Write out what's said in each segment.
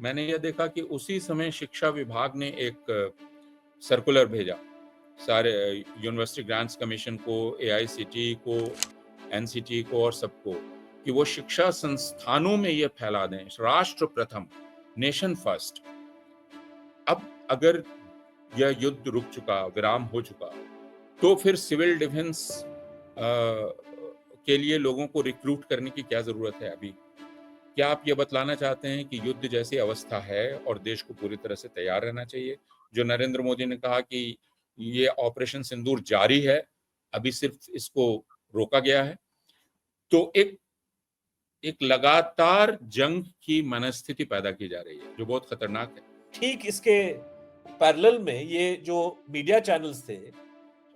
मैंने यह देखा कि उसी समय शिक्षा विभाग ने एक सर्कुलर भेजा सारे यूनिवर्सिटी ग्रांट्स कमीशन को, एआईसीटीई को, एनसीटीई को और सबको, कि वो शिक्षा संस्थानों में ये फैला दें, राष्ट्र प्रथम, नेशन फर्स्ट। अब अगर यह युद्ध रुक चुका, विराम हो चुका, तो फिर सिविल डिफेंस के लिए लोगों को रिक्रूट करने की क्या जरूरत है अभी? क्या आप ये बतलाना चाहते हैं कि युद्ध जैसी अवस्था है और देश को पूरी तरह से तैयार रहना चाहिए? जो नरेंद्र मोदी ने कहा कि ये ऑपरेशन सिंदूर जारी है, अभी सिर्फ इसको रोका गया है। तो एक एक लगातार जंग की मनस्थिति पैदा की जा रही है, जो बहुत खतरनाक है। ठीक इसके पैरेलल में ये जो मीडिया चैनल्स थे,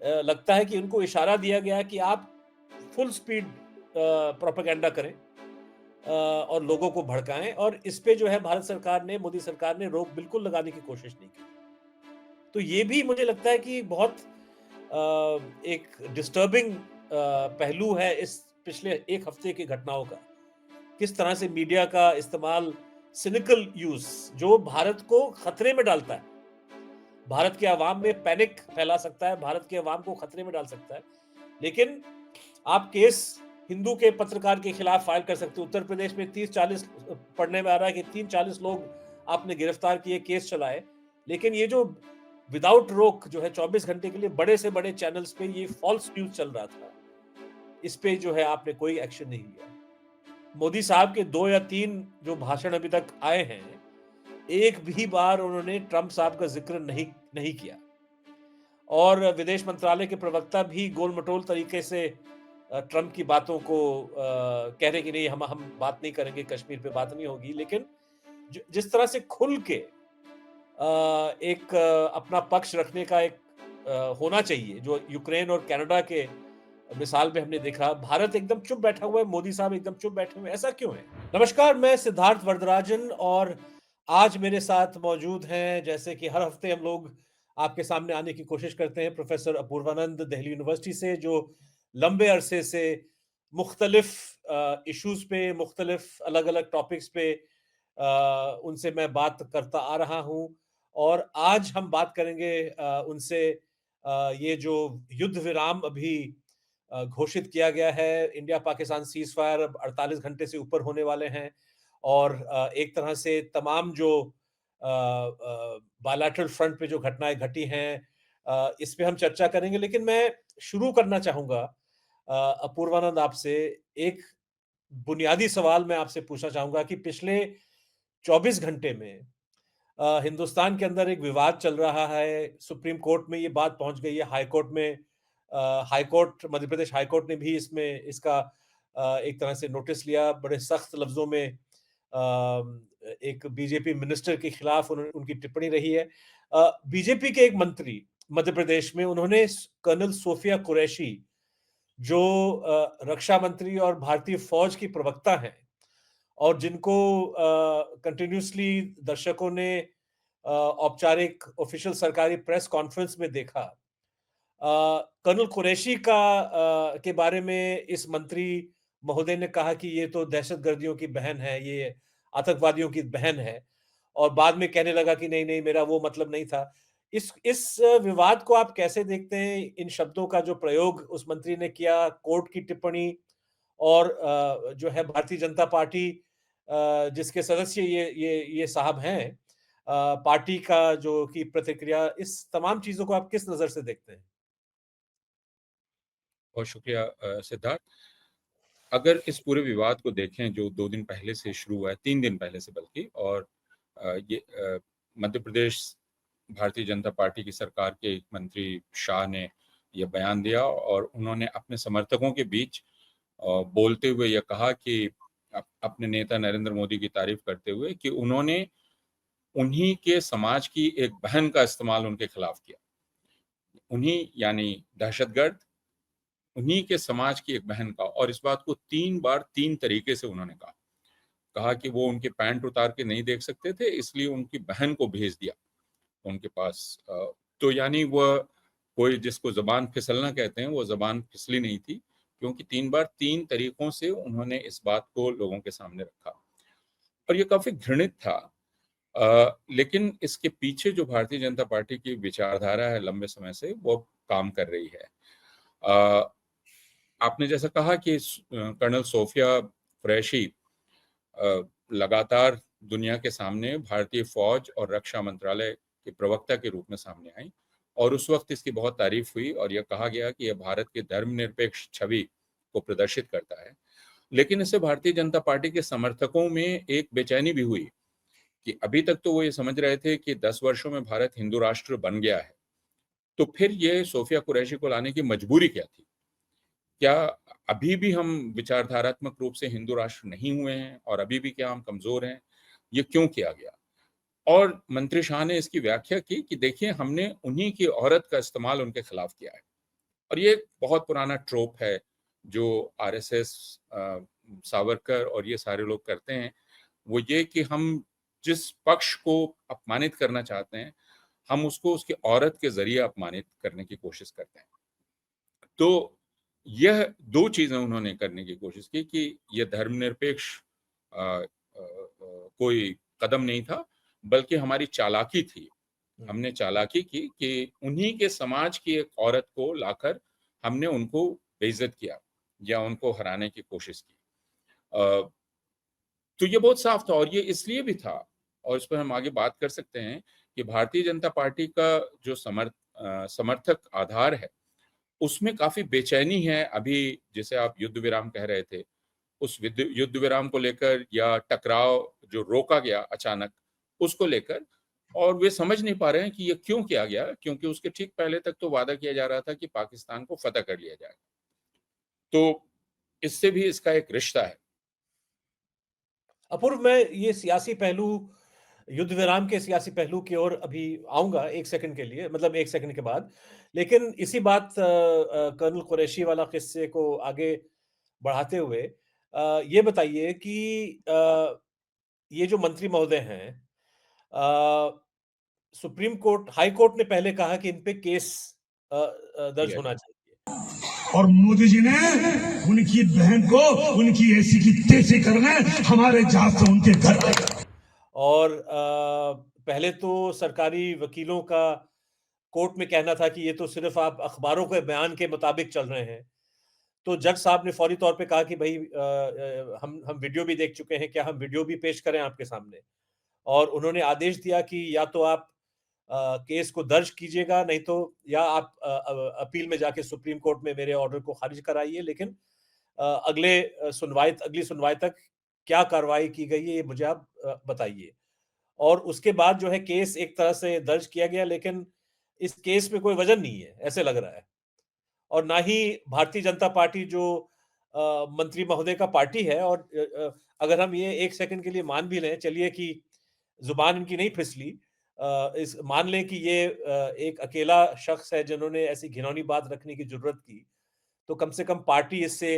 लगता है कि उनको इशारा दिया गया कि आप फुल स्पीड प्रोपेगेंडा करें और लोगों को भड़काएं, और इस पे जो है भारत सरकार ने, मोदी सरकार ने रोक बिल्कुल लगाने की कोशिश नहीं की। तो ये भी मुझे लगता है कि बहुत एक डिस्टर्बिंग पहलू है इस पिछले एक हफ्ते की घटनाओं का। किस तरह से मीडिया का इस्तेमाल, सिनिकल यूज, जो भारत को खतरे में डालता है, भारत के अवाम में पैनिक फैला सकता है, भारत के अवाम को खतरे में डाल सकता है। लेकिन आप केस हिंदू के पत्रकार के खिलाफ फाइल कर सकते हो। उत्तर प्रदेश में 30-40 पढ़ने में आ रहा है कि 30-40 लोग आपने गिरफ्तार किए, केस चलाए। लेकिन ये जो विदाउट रोक जो है 24 घंटे के लिए बड़े से बड़े चैनल्स पे ये फॉल्स न्यूज चल रहा था, इस पे जो है आपने कोई एक्शन नहीं लिया। मोदी साहब के 2 या 3 जो भाषण अभी तक आए हैं, एक भी बार उन्होंने ट्रंप साहब का जिक्र नहीं किया। और विदेश मंत्रालय के प्रवक्ता भी गोल-मटोल तरीके से ट्रंप की बातों को कह रहे कि नहीं, हम बात नहीं करेंगे, कश्मीर पे बात नहीं होगी। लेकिन जिस तरह से खुल के एक अपना पक्ष रखने का एक होना चाहिए, जो यूक्रेन और कनाडा के मिसाल में हमने देखा, भारत एकदम चुप बैठा हुआ है, मोदी साहब एकदम चुप बैठे हुए हैं, ऐसा क्यों है? नमस्कार, मैं सिद्धार्थ वरदराजन, और आज मेरे साथ मौजूद हैं, जैसे कि हर हफ्ते हम लोग आपके सामने आने की कोशिश करते हैं, प्रोफेसर अपूर्वानंद दिल्ली यूनिवर्सिटी से, जो लंबे अरसे से मुख्तलिफ इश्यूज पे, मुख्तलिफ अलग-अलग टॉपिक्स पे उनसे मैं बात करता आ रहा हूँ। और आज हम बात करेंगे उनसे ये जो युद्ध विराम अभी घोषित किया गया है, इंडिया पाकिस्तान सीज फायर अब 48 घंटे से ऊपर होने वाले हैं, और एक तरह से तमाम जो बायलैटरल फ्रंट पे जो घटनाएं घटी हैं, इस पे हम चर्चा करेंगे। लेकिन मैं शुरू करना चाहूंगा अपूर्वानंद आपसे, एक बुनियादी सवाल मैं आपसे पूछना चाहूंगा कि पिछले 24 घंटे में हिंदुस्तान के अंदर एक विवाद चल रहा है, सुप्रीम कोर्ट में ये बात पहुंच गई है, हाई कोर्ट में, high court, Madhya Pradesh high court ने भी इसमें इसका एक तरह से नोटिस लिया, बड़े सख्त लफ्जों में एक बीजेपी मिनिस्टर के खिलाफ उनकी टिप्पणी रही है। बीजेपी के एक मंत्री मध्य प्रदेश में, उन्होंने कर्नल सोफिया कुरैशी, जो रक्षा मंत्री और भारतीय फौज की प्रवक्ता हैं, और जिनको कंटिन्यूसली दर्शकों ने औपचारिक ऑफिशियल सरकारी प्रेस कॉन्फ्रेंस में देखा, कर्नल कुरैशी का के बारे में इस मंत्री महोदय ने कहा कि ये तो दहशतगर्दियों की बहन है, ये आतंकवादियों की बहन है, और बाद में कहने लगा कि नहीं नहीं, मेरा वो मतलब नहीं था। इस विवाद को आप कैसे देखते हैं? इन शब्दों का जो प्रयोग उस मंत्री ने किया, कोर्ट की टिप्पणी, और जो है भारतीय जनता पार्टी जिसके सदस्य ये साहब हैं, पार्टी का जो की प्रतिक्रिया, इस तमाम चीजों को आप किस नजर से देखते हैं? बहुत शुक्रिया सिद्धार्थ। अगर इस पूरे विवाद को देखें जो 2 दिन पहले से शुरू हुआ है, 3 दिन पहले से बल्कि, और ये मध्य प्रदेश भारतीय जनता पार्टी की सरकार के एक मंत्री शाह ने यह बयान दिया और उन्होंने अपने समर्थकों के बीच बोलते हुए यह कहा कि अपने नेता नरेंद्र मोदी की तारीफ करते हुए कि उन्होंने उन्हीं के समाज की एक बहन का इस्तेमाल उनके खिलाफ किया। उन्हीं यानी दहशतगर्द, उन्हीं के समाज की एक बहन का, और इस बात को 3 बार 3 तरीके से उन्होंने कहा। कहा कि वो उनके पैंट उतार के नहीं देख सकते थे, इसलिए उनकी बहन को भेज दिया उनके पास। तो यानी वह कोई जिसको ज़बान फिसलना कहते हैं, वो ज़बान फिसली नहीं थी, क्योंकि 3 बार 3 तरीकों से उन्होंने इस बात को लोगों के सामने रखा। और ये काफ़ी घृणित था लेकिन इसके पीछे जो भारतीय जनता पार्टी की विचारधारा है लंबे समय से, वो काम कर रही है। अ, आपने जैसा कहा कि कर्नल सोफिया कुरैशी लगातार दुनिया के सामने भारतीय फौज और रक्षा मंत्रालय के प्रवक्ता के रूप में सामने आई, और उस वक्त इसकी बहुत तारीफ हुई और यह कहा गया कि यह भारत की धर्मनिरपेक्ष छवि को प्रदर्शित करता है। लेकिन इससे भारतीय जनता पार्टी के समर्थकों में एक बेचैनी भी हुई कि अभी तक तो वो ये समझ रहे थे कि 10 वर्षों में भारत हिंदू राष्ट्र बन गया है, तो फिर ये सोफिया कुरैशी को लाने की मजबूरी क्या थी? क्या अभी भी हम विचारधारात्मक रूप से हिंदू राष्ट्र नहीं हुए हैं और अभी भी क्या हम कमज़ोर हैं? ये क्यों किया गया? और मंत्री शाह ने इसकी व्याख्या की कि देखिए, हमने उन्हीं की औरत का इस्तेमाल उनके खिलाफ किया है। और ये एक बहुत पुराना ट्रोप है जो आरएसएस, सावरकर और ये सारे लोग करते हैं। वो ये कि हम जिस पक्ष को अपमानित करना चाहते हैं, हम उसको उसकी औरत के ज़रिए अपमानित करने की कोशिश करते हैं। तो यह 2 चीज़ें उन्होंने करने की कोशिश की कि ये धर्मनिरपेक्ष कोई कदम नहीं था, बल्कि हमारी चालाकी थी। हुँ। हमने चालाकी की कि उन्हीं के समाज की एक औरत को लाकर हमने उनको बेइज़्ज़त किया या उनको हराने की कोशिश की। अ, तो ये बहुत साफ था और ये इसलिए भी था, और इस पर हम आगे बात कर सकते हैं कि भारतीय जनता पार्टी का जो समर्थक आधार है, उसमें काफ़ी बेचैनी है अभी, जिसे आप युद्ध विराम कह रहे थे, उस युद्ध विराम को लेकर या टकराव जो रोका गया अचानक, उसको लेकर। और वे समझ नहीं पा रहे हैं कि ये क्यों किया गया, क्योंकि उसके ठीक पहले तक तो वादा किया जा रहा था कि पाकिस्तान को फ़तह कर लिया जाएगा। तो इससे भी इसका एक रिश्ता है। अपूर्व, मैं ये सियासी पहलू, युद्ध विराम के सियासी पहलू की ओर अभी आऊँगा 1 सेकंड के लिए, मतलब 1 सेकंड के बाद। लेकिन इसी बात कर्नल कुरैशी वाला किस्से को आगे बढ़ाते हुए ये बताइए कि ये जो मंत्री महोदय हैं, अ, सुप्रीम कोर्ट, हाई कोर्ट ने पहले कहा कि इन पे केस दर्ज किया होना जाए। चाहिए। और मोदी जी ने उनकी बहन को उनकी ऐसी की तैसी करने हमारे जहाज से उनके घर आए। और पहले तो सरकारी वकीलों का कोर्ट में कहना था कि ये तो सिर्फ आप अखबारों के बयान के मुताबिक चल रहे हैं। तो जज साहब ने फौरी तौर पे कहा कि भई हम वीडियो भी देख चुके हैं, क्या हम वीडियो भी पेश करें आपके सामने? और उन्होंने आदेश दिया कि या तो आप केस को दर्ज कीजिएगा, नहीं तो या आप अपील में जाके सुप्रीम कोर्ट में मेरे ऑर्डर को खारिज कराइए, लेकिन अगली सुनवाई तक क्या कार्रवाई की गई है, ये मुझे आप बताइए। और उसके बाद जो है केस एक तरह से दर्ज किया गया, लेकिन इस केस में कोई वज़न नहीं है, ऐसे लग रहा है। और ना ही भारतीय जनता पार्टी जो मंत्री महोदय का पार्टी है, और अगर हम ये 1 सेकंड के लिए मान भी लें, चलिए कि ज़ुबान इनकी नहीं फिसली, इस मान लें कि ये एक अकेला शख्स है जिन्होंने ऐसी घिनौनी बात रखने की ज़रूरत की, तो कम से कम पार्टी इससे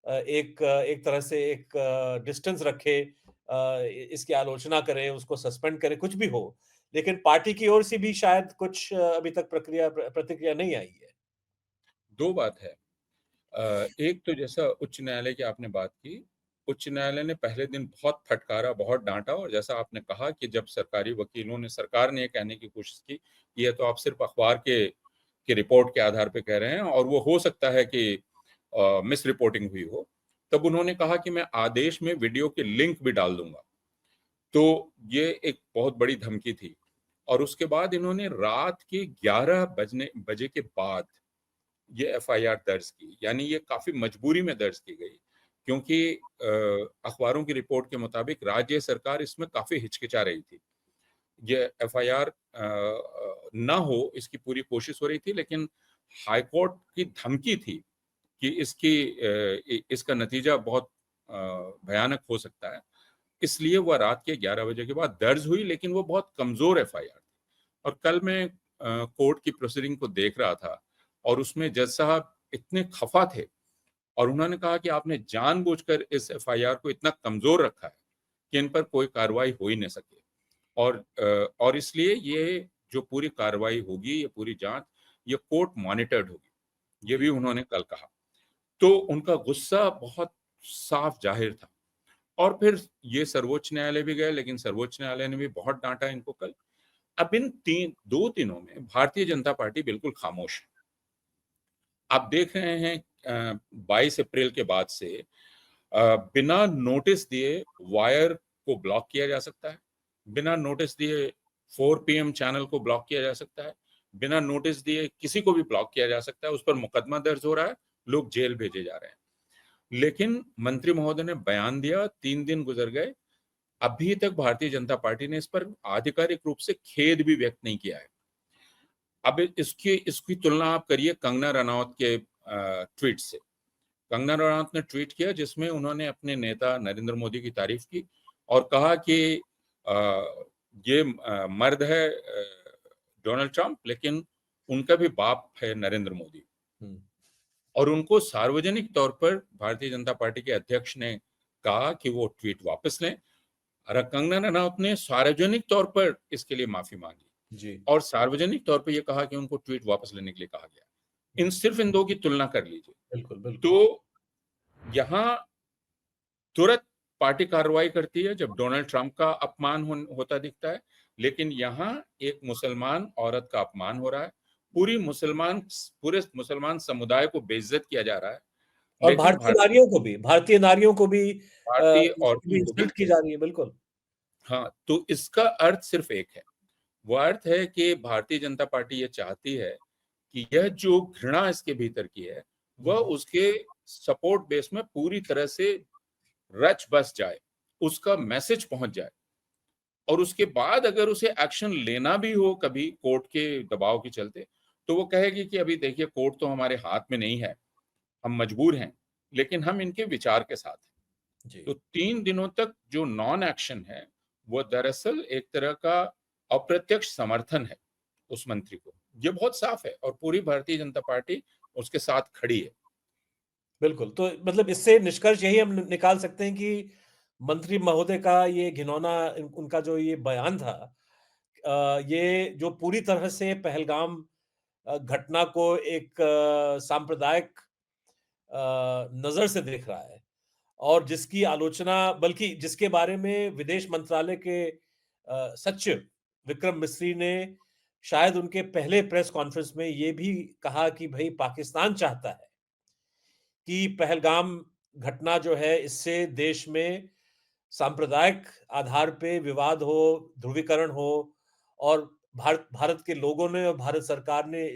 एक तरह से एक डिस्टेंस रखे, इसकी आलोचना करे, उसको सस्पेंड करे, कुछ भी हो। लेकिन पार्टी की ओर से भी शायद कुछ अभी तक प्रतिक्रिया नहीं आई है। 2 बात है। एक तो जैसा उच्च न्यायालय की आपने बात की, उच्च न्यायालय ने पहले दिन बहुत फटकारा, बहुत डाँटा, और जैसा आपने कहा कि जब सरकारी वकीलों ने, सरकार ने ये कहने की कोशिश की कि ये तो आप सिर्फ़ अखबार के रिपोर्ट के आधार पे कह रहे हैं और वो हो सकता है कि मिस रिपोर्टिंग हुई हो, तब उन्होंने कहा कि मैं आदेश में वीडियो के लिंक भी डाल दूँगा। तो ये एक बहुत बड़ी धमकी थी, और उसके बाद इन्होंने रात के 11 बजे के बाद ये एफआईआर दर्ज की। यानी ये काफ़ी मजबूरी में दर्ज की गई, क्योंकि अखबारों की रिपोर्ट के मुताबिक राज्य सरकार इसमें काफ़ी हिचकिचा रही थी। ये एफआईआर ना हो, इसकी पूरी कोशिश हो रही थी, लेकिन हाई कोर्ट की धमकी थी कि इसका नतीजा बहुत भयानक हो सकता है। इसलिए वह रात के 11 बजे के बाद दर्ज हुई, लेकिन वो बहुत कमज़ोर एफआईआर थी। और कल मैं कोर्ट की प्रोसीडिंग को देख रहा था, और उसमें जज साहब इतने खफ़ा थे, और उन्होंने कहा कि आपने जानबूझकर इस एफआईआर को इतना कमज़ोर रखा है कि इन पर कोई कार्रवाई हो ही नहीं सके। और इसलिए ये जो पूरी कार्रवाई होगी, ये पूरी जाँच, ये कोर्ट मॉनिटर्ड होगी। ये भी उन्होंने कल कहा। तो उनका गुस्सा बहुत साफ ज़ाहिर था। और फिर ये सर्वोच्च न्यायालय भी गए, लेकिन सर्वोच्च न्यायालय ने भी बहुत डांटा इनको कल। अब इन 2 दिनों में भारतीय जनता पार्टी बिल्कुल खामोश है। आप देख रहे हैं 22 अप्रैल के बाद से बिना नोटिस दिए वायर को ब्लॉक किया जा सकता है, बिना नोटिस दिए 4 पीएम चैनल को ब्लॉक किया जा सकता है, बिना नोटिस दिए किसी को भी ब्लॉक किया जा सकता है, उस पर मुकदमा दर्ज हो रहा है, लोग जेल भेजे जा रहे हैं। लेकिन मंत्री महोदय ने बयान दिया, 3 दिन गुजर गए, अभी तक भारतीय जनता पार्टी ने इस पर आधिकारिक रूप से खेद भी व्यक्त नहीं किया है। अब इसकी इसकी तुलना आप करिए कंगना रनौत के ट्वीट से। कंगना रनौत ने ट्वीट किया जिसमें उन्होंने अपने नेता नरेंद्र मोदी की तारीफ की और कहा कि ये मर्द है डोनाल्ड ट्रंप, लेकिन उनका भी बाप है नरेंद्र मोदी। और उनको सार्वजनिक तौर पर भारतीय जनता पार्टी के अध्यक्ष ने कहा कि वो ट्वीट वापस लें। और कंगना रनौत ने सार्वजनिक तौर पर इसके लिए माफी मांगी जी। और सार्वजनिक तौर पर यह कहा कि उनको ट्वीट वापस लेने के लिए कहा गया। सिर्फ इन दो की तुलना कर लीजिए। बिल्कुल, बिल्कुल। तो यहां तुरंत पार्टी कार्रवाई करती है जब डोनाल्ड ट्रंप का अपमान होता दिखता है, लेकिन यहाँ एक मुसलमान औरत का अपमान हो रहा है, पूरे मुसलमान समुदाय को बेइज्जत किया जा रहा है। और लेकिन भारतीय नारियों को भी भारतीय औरतों को भी इंसल्ट की जा रही है। बिल्कुल। हाँ, तो इसका अर्थ सिर्फ एक है। वो अर्थ है कि भारतीय जनता पार्टी ये चाहती है कि यह जो घृणा इसके भीतर की है, वह उसके सपोर्ट बेस में पूरी तरह से रच बस जाए, उसका मैसेज पहुंच जाए। और उसके बाद अगर उसे एक्शन लेना भी हो कभी कोर्ट के दबाव के चलते, तो वो कहेगी कि अभी देखिए कोर्ट तो हमारे हाथ में नहीं है, हम मजबूर हैं, लेकिन हम इनके विचार के साथ हैं। जी। तो 3 दिनों तक जो नॉन एक्शन है, वो दरअसल एक तरह का अप्रत्यक्ष समर्थन है उस मंत्री को। ये बहुत साफ है और पूरी भारतीय जनता पार्टी उसके साथ खड़ी है। बिल्कुल, तो मतलब इससे निष्कर्ष यही हम निकाल सकते हैं कि मंत्री महोदय का ये घिनौना उनका जो ये बयान था, ये जो पूरी तरह से पहलगाम घटना को एक सांप्रदायिक नज़र से देख रहा है और जिसकी आलोचना, बल्कि जिसके बारे में विदेश मंत्रालय के सचिव विक्रम मिस्री ने शायद उनके पहले प्रेस कॉन्फ्रेंस में ये भी कहा कि भई पाकिस्तान चाहता है कि पहलगाम घटना जो है इससे देश में सांप्रदायिक आधार पे विवाद हो, ध्रुवीकरण हो और भारत के लोगों ने और भारत सरकार ने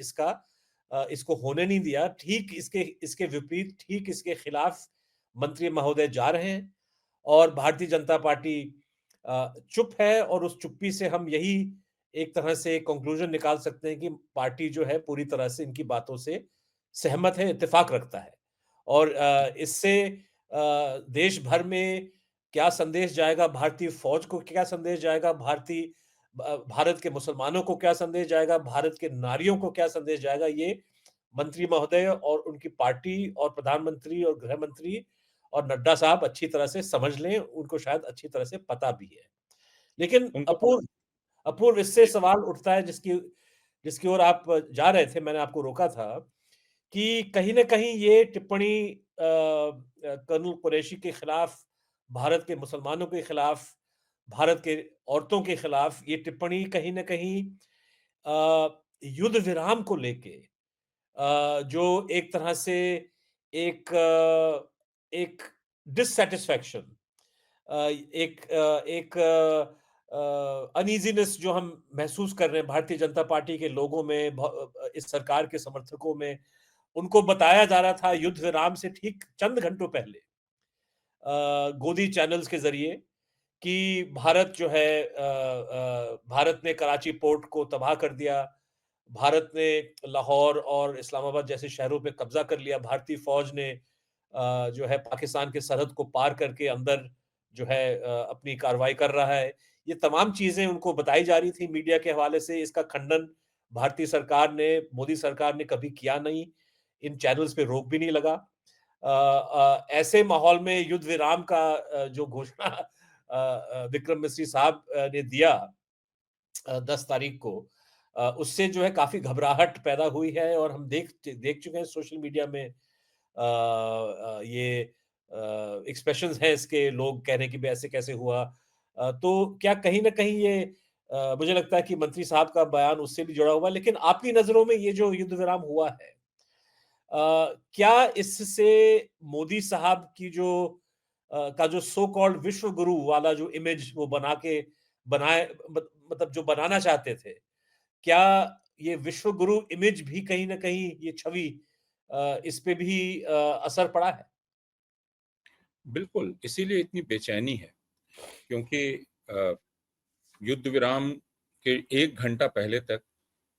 इसको होने नहीं दिया। ठीक इसके इसके विपरीत, ठीक इसके खिलाफ मंत्री महोदय जा रहे हैं और भारतीय जनता पार्टी चुप है और उस चुप्पी से हम यही एक तरह से कंक्लूजन निकाल सकते हैं कि पार्टी जो है पूरी तरह से इनकी बातों से सहमत है, इत्तेफाक रखता है। और इससे देश भर में क्या संदेश जाएगा, भारतीय फौज को क्या संदेश जाएगा, भारत के मुसलमानों को क्या संदेश जाएगा, भारत के नारियों को क्या संदेश जाएगा, ये मंत्री महोदय और उनकी पार्टी और प्रधानमंत्री और गृह मंत्री और नड्डा साहब अच्छी तरह से समझ लें, उनको शायद अच्छी तरह से पता भी है। लेकिन उनको पता अपूर्व इससे सवाल उठता है जिसकी जिसकी ओर आप जा रहे थे, मैंने आपको रोका था कि कहीं न कहीं ये टिप्पणी कर्नल कुरैशी के खिलाफ, भारत के मुसलमानों के खिलाफ, भारत के औरतों के खिलाफ ये टिप्पणी कहीं न कहीं युद्ध विराम को लेके जो एक तरह से एक डिससैटिस्फैक्शन, एक अनईज़ीनेस जो हम महसूस कर रहे हैं भारतीय जनता पार्टी के लोगों में, इस सरकार के समर्थकों में, उनको बताया जा रहा था युद्ध विराम से ठीक चंद घंटों पहले गोदी चैनल्स के ज़रिए कि भारत जो है भारत ने कराची पोर्ट को तबाह कर दिया, भारत ने लाहौर और इस्लामाबाद जैसे शहरों पे कब्जा कर लिया, भारतीय फौज ने जो है पाकिस्तान के सरहद को पार करके अंदर जो है अपनी कार्रवाई कर रहा है। ये तमाम चीज़ें उनको बताई जा रही थी मीडिया के हवाले से। इसका खंडन भारतीय सरकार ने, मोदी सरकार ने कभी किया नहीं, इन चैनल्स पे रोक भी नहीं लगा। ऐसे माहौल में युद्ध विराम का जो घोषणा विक्रम मिस्री साहब ने दिया 10 तारीख को, उससे जो है काफ़ी घबराहट पैदा हुई है और हम देख चुके हैं सोशल मीडिया में ये एक्सप्रेशंस हैं इसके, लोग कह रहे हैं कि भाई ऐसे कैसे हुआ। तो क्या कहीं न कहीं ये मुझे लगता है कि मंत्री साहब का बयान उससे भी जुड़ा हुआ है, लेकिन आपकी नज़रों में ये जो युद्ध विराम हुआ है, क्या इससे मोदी साहब की जो का जो सो कॉल्ड विश्व गुरु वाला जो इमेज वो बनाए मतलब जो बनाना चाहते थे, क्या ये विश्व गुरु इमेज भी कहीं न कहीं ये छवि इस पे भी असर पड़ा है? बिल्कुल, इसीलिए इतनी बेचैनी है, क्योंकि अ, युद्ध विराम के 1 घंटा पहले तक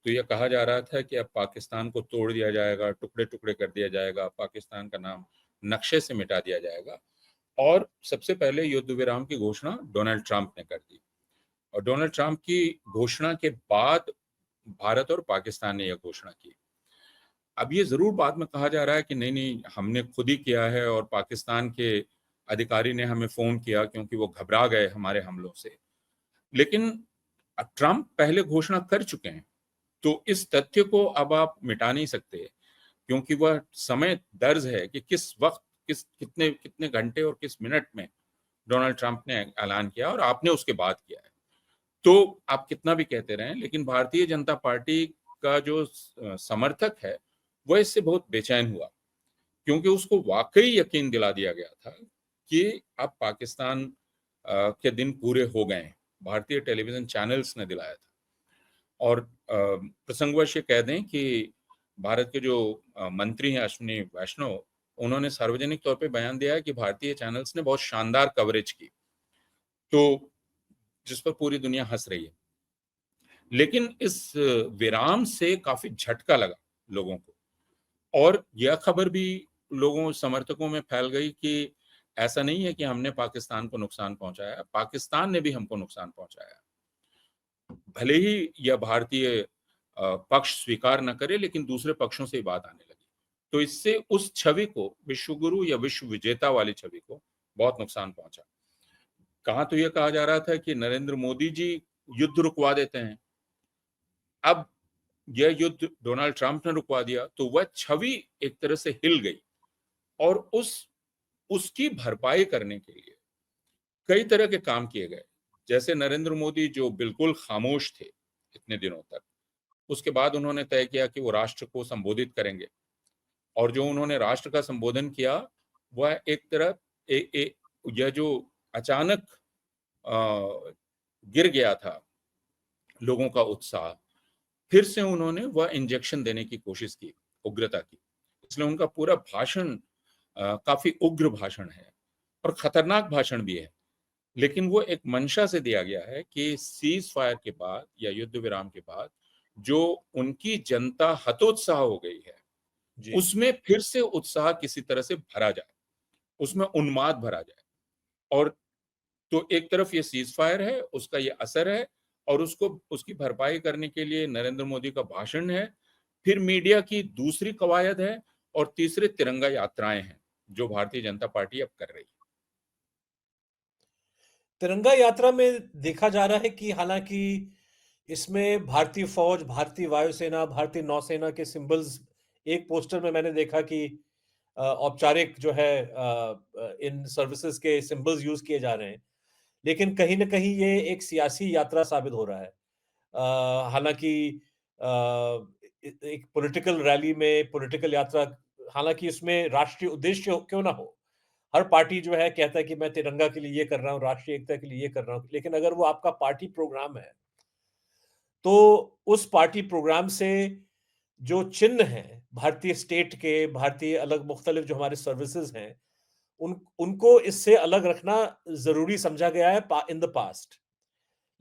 तो ये कहा जा रहा था कि अब पाकिस्तान को तोड़ दिया जाएगा, टुकड़े-टुकड़े कर दिया जाएगा, पाकिस्तान का नाम नक्शे से मिटा दिया जाएगा, और सबसे पहले युद्ध विराम की घोषणा डोनाल्ड ट्रंप ने कर दी। और डोनाल्ड ट्रंप की घोषणा के बाद भारत और पाकिस्तान ने यह घोषणा की। अब ये ज़रूर बाद में कहा जा रहा है कि नहीं, हमने खुद ही किया है और पाकिस्तान के अधिकारी ने हमें फ़ोन किया क्योंकि वो घबरा गए हमारे हमलों से। लेकिन ट्रंप पहले घोषणा कर चुके हैं, तो इस तथ्य को अब आप मिटा नहीं सकते, क्योंकि वह समय दर्ज है कि किस वक़्त, कितने कितने घंटे और किस मिनट में डोनाल्ड ट्रंप ने ऐलान किया और आपने उसके बाद किया है। तो आप कितना भी कहते रहें, लेकिन भारतीय जनता पार्टी का जो समर्थक है, वह इससे बहुत बेचैन हुआ, क्योंकि उसको वाक़ई यकीन दिला दिया गया था कि अब पाकिस्तान के दिन पूरे हो गए हैं। भारतीय टेलीविज़न चैनल्स ने दिलाया था। और प्रसंगवश ये कह दें कि भारत के जो मंत्री हैं अश्विनी वैष्णव, उन्होंने सार्वजनिक तौर पे बयान दिया है कि भारतीय चैनल्स ने बहुत शानदार कवरेज की, तो जिस पर पूरी दुनिया हँस रही है। लेकिन इस विराम से काफ़ी झटका लगा लोगों को, और यह खबर भी लोगों समर्थकों में फैल गई कि ऐसा नहीं है कि हमने पाकिस्तान को नुकसान पहुँचाया, पाकिस्तान ने भी हमको नुकसान पहुँचाया। भले ही यह भारतीय पक्ष स्वीकार न करे, लेकिन दूसरे पक्षों से ये बात आने लगी। तो इससे उस छवि को, विश्व गुरु या विश्व विजेता वाली छवि को बहुत नुकसान पहुँचा। कहाँ तो ये कहा जा रहा था कि नरेंद्र मोदी जी युद्ध रुकवा देते हैं। अब यह युद्ध डोनाल्ड ट्रंप ने रुकवा दिया, तो वह छवि एक तरह से हिल गई, और उसकी भरपाई करने के लिए कई तरह के काम किए गए। जैसे नरेंद्र मोदी जो बिल्कुल खामोश थे इतने दिनों तक, उसके बाद उन्होंने तय किया कि वो राष्ट्र को संबोधित करेंगे, और जो उन्होंने राष्ट्र का संबोधन किया, वह एक तरह यह जो अचानक गिर गया था लोगों का उत्साह, फिर से उन्होंने वह इंजेक्शन देने की कोशिश की, उग्रता की। इसलिए उनका पूरा भाषण काफ़ी उग्र भाषण है और खतरनाक भाषण भी है। लेकिन वो एक मंशा से दिया गया है कि सीज़ फायर के बाद या युद्ध विराम के बाद जो उनकी जनता हतोत्साह हो गई है, जी। उसमें फिर से उत्साह किसी तरह से भरा जाए, उसमें उन्माद भरा जाए। और तो एक तरफ ये सीज़ फायर है, उसका ये असर है, और उसको उसकी भरपाई करने के लिए नरेंद्र मोदी का भाषण है, फिर मीडिया की दूसरी कवायद है, और तीसरे तिरंगा यात्राएँ हैं, जो भारतीय जनता पार्टी अब कर रही है। तिरंगा यात्रा में देखा जा रहा है कि हालाँकि इसमें भारतीय फ़ौज, भारतीय वायुसेना, भारतीय नौसेना के सिंबल्स एक पोस्टर में मैंने देखा कि औपचारिक जो है इन सर्विसेज़ के सिंबल्स यूज़ किए जा रहे हैं। लेकिन कहीं न कहीं ये एक सियासी यात्रा साबित हो रहा है। हालाँकि अ, एक पॉलिटिकल रैली में पॉलिटिकल यात्रा, हालाँकि इसमें राष्ट्रीय उद्देश्य क्यों ना हो, हर पार्टी जो है कहता है कि मैं तिरंगा के लिए ये कर रहा हूँ, राष्ट्रीय एकता के लिए ये कर रहा हूँ। लेकिन अगर वो आपका पार्टी प्रोग्राम है, तो उस पार्टी प्रोग्राम से जो चिन्ह हैं, भारतीय स्टेट के, भारतीय अलग मुख्तलिफ जो हमारे सर्विसेज़ हैं, उनको इससे अलग रखना ज़रूरी समझा गया है इन द पास्ट।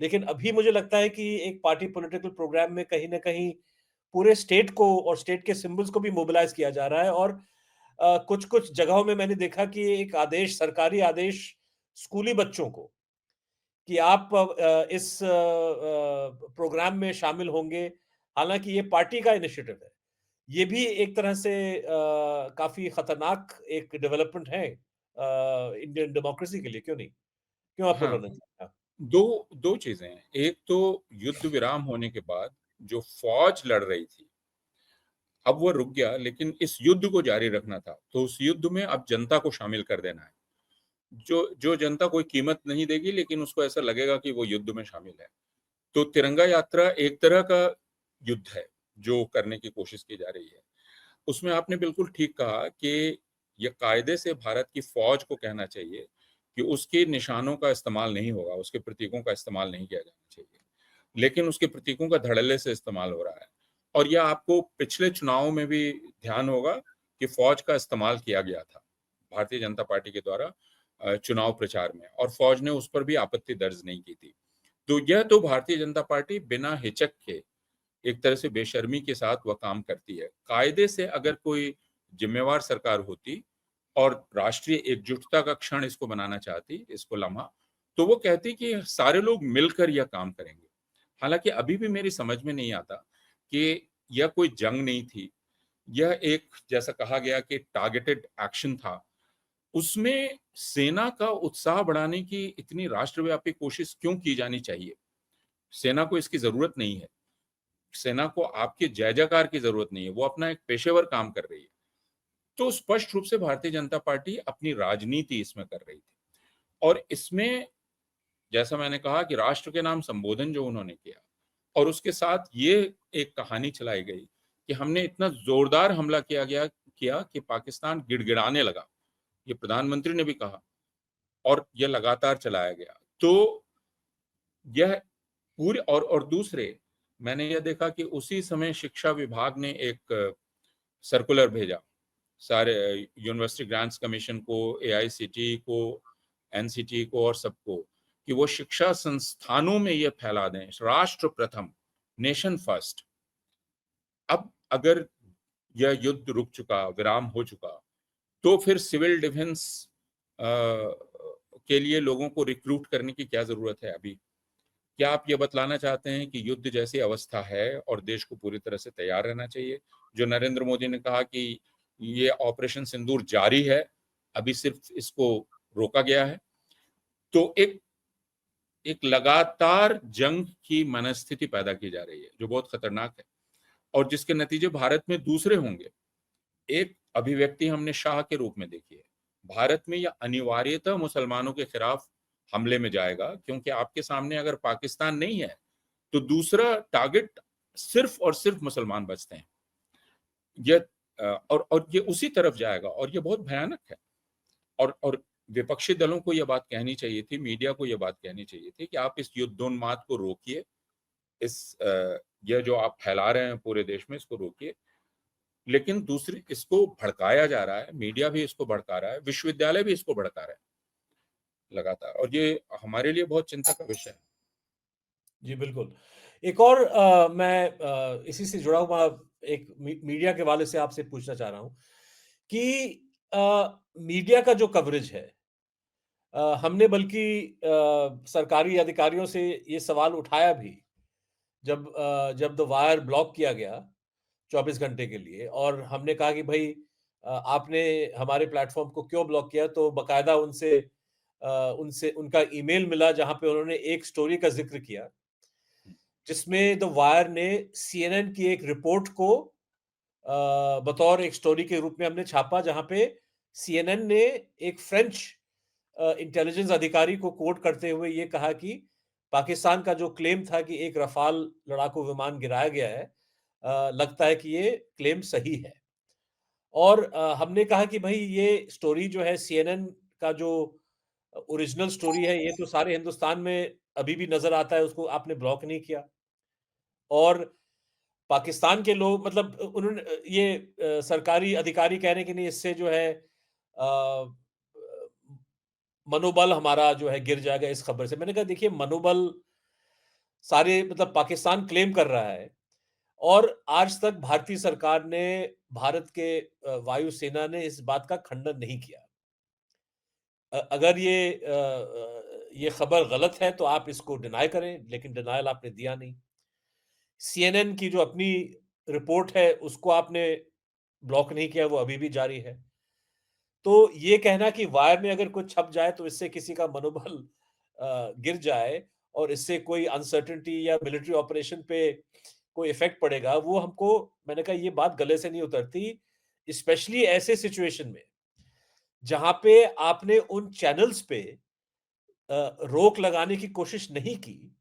लेकिन अभी मुझे लगता है कि एक पार्टी पॉलिटिकल प्रोग्राम में कहीं न कहीं पूरे स्टेट को और स्टेट के सिंबल्स को भी मोबिलाइज़ किया जा रहा है, और कुछ-कुछ जगहों में मैंने देखा कि एक आदेश, सरकारी आदेश स्कूली बच्चों को कि आप इस प्रोग्राम में शामिल होंगे, हालाँकि ये पार्टी का इनिशिएटिव है। ये भी एक तरह से काफ़ी खतरनाक एक डेवलपमेंट है इंडियन डेमोक्रेसी के लिए, क्यों नहीं? क्यों आपको हाँ, लगना चाहिए? हाँ, 2 चीज़ें हैं। एक तो युद्ध विराम होने के बाद जो फ़ौज लड़ रही थी, अब वो रुक गया, लेकिन इस युद्ध को जारी रखना था। तो उस युद्ध में अब जनता को शामिल कर देना है। जो जो जनता कोई कीमत नहीं देगी, लेकिन उसको ऐसा लगेगा कि वो युद्ध में शामिल है। तो तिरंगा यात्रा एक तरह का युद्ध है, जो करने की कोशिश की जा रही है। उसमें आपने बिल्कुल ठीक कहा कि ये कायदे से भारत की फौज को कहना चाहिए कि उसके निशानों का इस्तेमाल नहीं होगा, उसके प्रतीकों का इस्तेमाल नहीं किया जाना चाहिए। लेकिन उसके प्रतीकों का धड़ल्ले से इस्तेमाल हो रहा है। और यह आपको पिछले चुनावों में भी ध्यान होगा कि फौज का इस्तेमाल किया गया था भारतीय जनता पार्टी के द्वारा चुनाव प्रचार में, और फौज ने उस पर भी आपत्ति दर्ज नहीं की थी। तो यह तो भारतीय जनता पार्टी बिना हिचक के, एक तरह से बेशर्मी के साथ वह काम करती है। कायदे से अगर कोई जिम्मेवार सरकार होती और राष्ट्रीय एकजुटता का क्षण इसको बनाना चाहती, इसको लम्हा, तो वो कहती कि सारे लोग मिलकर यह काम करेंगे। हालांकि अभी भी मेरी समझ में नहीं आता कि यह कोई जंग नहीं थी, यह एक, जैसा कहा गया कि टारगेटेड एक्शन था। उसमें सेना का उत्साह बढ़ाने की इतनी राष्ट्रव्यापी कोशिश क्यों की जानी चाहिए? सेना को इसकी जरूरत नहीं है। सेना को आपके जय जयकार की जरूरत नहीं है, वो अपना एक पेशेवर काम कर रही है। तो स्पष्ट रूप से भारतीय जनता पार्टी अपनी राजनीति इसमें कर रही थी, और इसमें जैसा मैंने कहा कि राष्ट्र के नाम संबोधन जो उन्होंने किया, और उसके साथ ये एक कहानी चलाई गई कि हमने इतना जोरदार हमला किया कि पाकिस्तान गिड़गिड़ाने लगा। ये प्रधानमंत्री ने भी कहा, और यह लगातार चलाया गया। तो यह पूरे, और दूसरे, मैंने यह देखा कि उसी समय शिक्षा विभाग ने एक सर्कुलर भेजा सारे यूनिवर्सिटी ग्रांट्स कमीशन को, एआईसीटीई को, एनसीटी को और सबको, कि वो शिक्षा संस्थानों में ये फैला दें, राष्ट्र प्रथम, नेशन फर्स्ट। अब अगर यह युद्ध रुक चुका, विराम हो चुका, तो फिर सिविल डिफेंस के लिए लोगों को रिक्रूट करने की क्या जरूरत है अभी? क्या आप ये बतलाना चाहते हैं कि युद्ध जैसी अवस्था है और देश को पूरी तरह से तैयार रहना चाहिए? जो नरेंद्र मोदी ने कहा कि ये ऑपरेशन सिंदूर जारी है, अभी सिर्फ इसको रोका गया है। तो एक एक लगातार जंग की मनस्थिति पैदा की जा रही है, जो बहुत खतरनाक है, और जिसके नतीजे भारत में दूसरे होंगे। एक अभिव्यक्ति हमने शाह के रूप में देखी है। भारत में यह अनिवार्यतः मुसलमानों के खिलाफ हमले में जाएगा, क्योंकि आपके सामने अगर पाकिस्तान नहीं है तो दूसरा टारगेट सिर्फ और सिर्फ मुसलमान बचते हैं। यह और ये उसी तरफ जाएगा, और ये बहुत भयानक है। और विपक्षी दलों को यह बात कहनी चाहिए थी, मीडिया को यह बात कहनी चाहिए थी कि आप इस युद्धोन्माद को रोकिए, यह जो आप फैला रहे हैं पूरे देश में, इसको रोकिए। लेकिन दूसरी, इसको भड़काया जा रहा है, मीडिया भी इसको भड़का रहा है, विश्वविद्यालय भी इसको भड़का रहा है लगातार, और ये हमारे लिए बहुत चिंता का विषय है। जी, बिल्कुल। एक और मैं इसी से जुड़ा हुआ एक मीडिया के हवाले से आपसे पूछना चाह रहा हूँ कि मीडिया का जो कवरेज है, हमने बल्कि सरकारी अधिकारियों से ये सवाल उठाया भी, जब द वायर ब्लॉक किया गया 24 घंटे के लिए, और हमने कहा कि भई आपने हमारे प्लेटफ़ॉर्म को क्यों ब्लॉक किया? तो बाकायदा उनसे उनका ईमेल मिला, जहाँ पे उन्होंने एक स्टोरी का ज़िक्र किया, जिसमें द वायर ने सीएनएन की एक रिपोर्ट को बतौर एक स्टोरी के रूप में हमने छापा, जहाँ पे सीएनएन ने एक फ्रेंच इंटेलिजेंस अधिकारी को कोट करते हुए ये कहा कि पाकिस्तान का जो क्लेम था कि एक रफाल लड़ाकू विमान गिराया गया है, लगता है कि ये क्लेम सही है। और हमने कहा कि भई ये स्टोरी जो है, सीएनएन का जो ओरिजिनल स्टोरी है, ये तो सारे हिंदुस्तान में अभी भी नज़र आता है, उसको आपने ब्लॉक नहीं किया। और पाकिस्तान के लोग, मतलब उन्होंने ये सरकारी अधिकारी कह रहे हैं कि नहीं, इससे जो है मनोबल हमारा जो है गिर जाएगा इस खबर से। मैंने कहा देखिए, मनोबल सारे, मतलब पाकिस्तान क्लेम कर रहा है, और आज तक भारतीय सरकार ने, भारत के वायुसेना ने इस बात का खंडन नहीं किया। अगर ये खबर गलत है तो आप इसको डिनाई करें, लेकिन डिनायल आपने दिया नहीं। सीएनएन की जो अपनी रिपोर्ट है, उसको आपने ब्लॉक नहीं किया, वो अभी भी जारी है। तो ये कहना कि वायर में अगर कुछ छप जाए तो इससे किसी का मनोबल गिर जाए, और इससे कोई अनसर्टेनिटी या मिलिट्री ऑपरेशन पे कोई इफेक्ट पड़ेगा, वो हमको, मैंने कहा ये बात गले से नहीं उतरती, स्पेशली ऐसे सिचुएशन में जहां पे आपने उन चैनल्स पे रोक लगाने की कोशिश नहीं की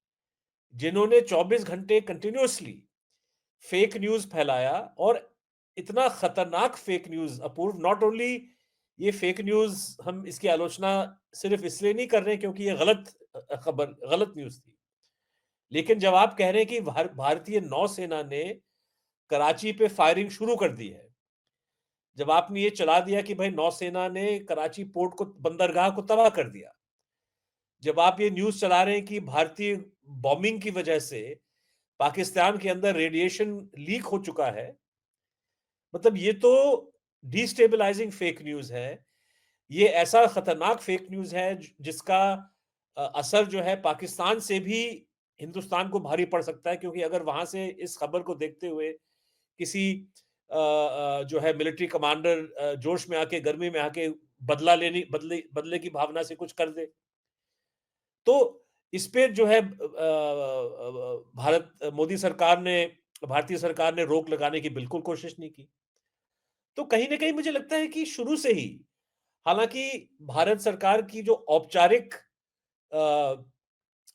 जिन्होंने 24 घंटे कंटिन्यूअसली फेक न्यूज फैलाया। और इतना खतरनाक fake news, Apoorv, not only ये फेक न्यूज, हम इसकी आलोचना सिर्फ इसलिए नहीं कर रहे क्योंकि ये गलत खबर, गलत न्यूज थी, लेकिन जब आप कह रहे हैं कि भारतीय नौसेना ने कराची पे फायरिंग शुरू कर दी है, जब आपने ये चला दिया कि भाई नौसेना ने कराची पोर्ट को, बंदरगाह को तबाह कर दिया, जब आप ये न्यूज चला रहे हैं कि भारतीय बॉम्बिंग की वजह से पाकिस्तान के अंदर रेडिएशन लीक हो चुका है, मतलब ये तो डिस्टेबलाइजिंग फेक न्यूज है। ये ऐसा खतरनाक फेक न्यूज है जिसका असर जो है पाकिस्तान से भी हिंदुस्तान को भारी पड़ सकता है, क्योंकि अगर वहां से इस खबर को देखते हुए किसी जो है मिलिट्री कमांडर जोश में आके, गर्मी में आके बदला लेने, बदले की भावना से कुछ कर दे, तो इस पे जो है भारतीय सरकार ने रोक लगाने की बिल्कुल कोशिश नहीं की। तो कहीं न कहीं मुझे लगता है कि शुरू से ही, हालाँकि भारत सरकार की जो औपचारिक अ,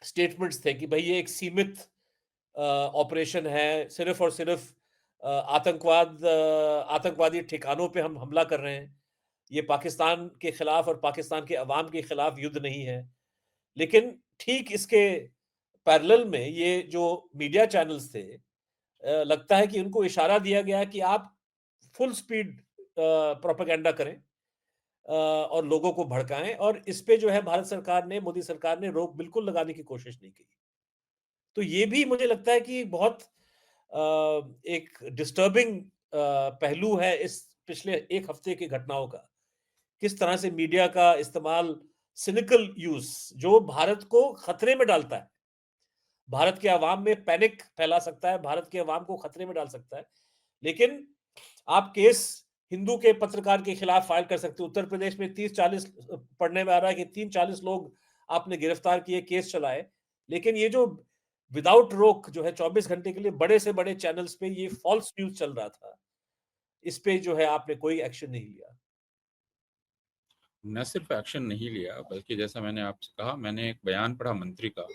स्टेटमेंट्स थे कि भई ये एक सीमित ऑपरेशन है, सिर्फ़ और सिर्फ़ आतंकवादी ठिकानों पे हम हमला कर रहे हैं। ये पाकिस्तान के खिलाफ और पाकिस्तान के अवाम के खिलाफ युद्ध नहीं है। लेकिन ठीक इसके पैरेलल में ये जो मीडिया चैनल्स थे, लगता है कि उनको इशारा दिया गया कि आप फुल स्पीड प्रोपेगेंडा करें और लोगों को भड़काएं, और इस पे जो है भारत सरकार ने, मोदी सरकार ने रोक बिल्कुल लगाने की कोशिश नहीं की। तो ये भी मुझे लगता है कि बहुत एक डिस्टर्बिंग पहलू है इस पिछले एक हफ्ते की घटनाओं का। किस तरह से मीडिया का इस्तेमाल, सिनिकल यूज, जो भारत को खतरे में डालता है, भारत के अवाम में पैनिक फैला सकता है, भारत के अवाम को खतरे में डाल सकता है। लेकिन आप केस हिंदू के पत्रकार के खिलाफ फाइल कर सकते हो। उत्तर प्रदेश में 30-40 पढ़ने में आ रहा है कि 30-40 लोग आपने गिरफ्तार किए, केस चलाए। लेकिन ये जो विदाउट रोक जो है 24 घंटे के लिए बड़े से बड़े चैनल्स पे ये फॉल्स न्यूज़ चल रहा था, इस पे जो है आपने कोई एक्शन नहीं लिया। न सिर्फ एक्शन नहीं लिया, बल्कि जैसा मैंने आपसे कहा, मैंने एक बयान पढ़ा मंत्री का,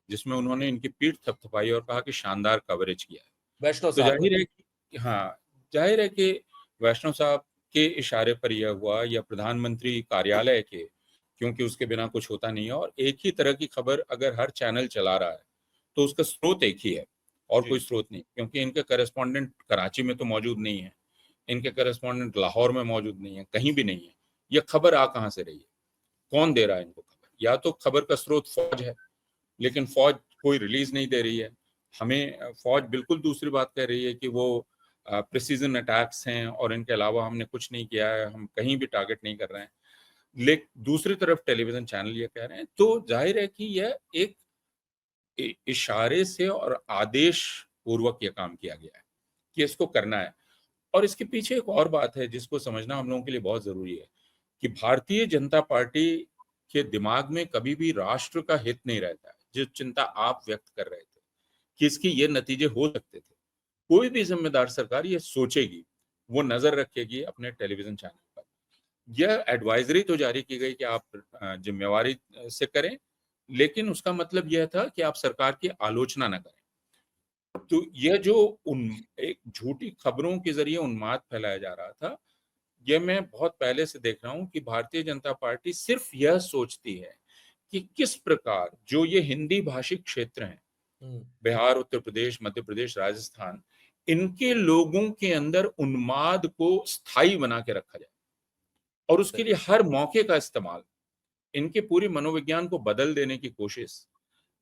जिसमें उन्होंने इनकी पीठ थपथपाई और कहा कि शानदार कवरेज किया है। वैष्णव तो साहब जाहिर है कि हाँ, जाहिर है कि वैष्णव साहब के इशारे पर यह हुआ, या प्रधानमंत्री कार्यालय के, क्योंकि उसके बिना कुछ होता नहीं है। और एक ही तरह की खबर अगर हर चैनल चला रहा है तो उसका स्रोत एक ही है और जी। कोई स्रोत नहीं, क्योंकि इनके करेस्पॉन्डेंट कराची में तो मौजूद नहीं है, इनके करेस्पॉन्डेंट लाहौर में मौजूद नहीं है, कहीं भी नहीं है। यह खबर आ कहाँ से रही है, कौन दे रहा है इनको खबर? या तो खबर का स्रोत फौज है, लेकिन फौज कोई रिलीज नहीं दे रही है। हमें फौज बिल्कुल दूसरी बात कह रही है कि वो प्रिसीजन अटैक्स हैं और इनके अलावा हमने कुछ नहीं किया है, हम कहीं भी टारगेट नहीं कर रहे हैं। लेकिन दूसरी तरफ टेलीविजन चैनल ये कह रहे हैं, तो जाहिर है कि यह एक इशारे से और आदेश पूर्वक यह काम किया गया है कि इसको करना है। और इसके पीछे एक और बात है जिसको समझना हम लोगों के लिए बहुत जरूरी है, कि भारतीय जनता पार्टी के दिमाग में कभी भी राष्ट्र का हित नहीं रहता है। जो चिंता आप व्यक्त कर रहे थे कि इसकी ये नतीजे हो सकते थे, कोई भी जिम्मेदार सरकार ये सोचेगी, वो नजर रखेगी अपने टेलीविजन चैनल पर। यह एडवाइजरी तो जारी की गई कि आप जिम्मेवारी से करें, लेकिन उसका मतलब यह था कि आप सरकार की आलोचना न करें। तो यह जो उन एक झूठी खबरों के जरिए उन्माद फैलाया जा रहा था, ये मैं बहुत पहले से देख रहा हूं कि भारतीय जनता पार्टी सिर्फ यह सोचती है कि किस प्रकार जो ये हिंदी भाषी क्षेत्र हैं, बिहार, उत्तर प्रदेश, मध्य प्रदेश, राजस्थान, इनके लोगों के अंदर उन्माद को स्थायी बना के रखा जाए, और उसके लिए हर मौके का इस्तेमाल, इनके पूरी मनोविज्ञान को बदल देने की कोशिश,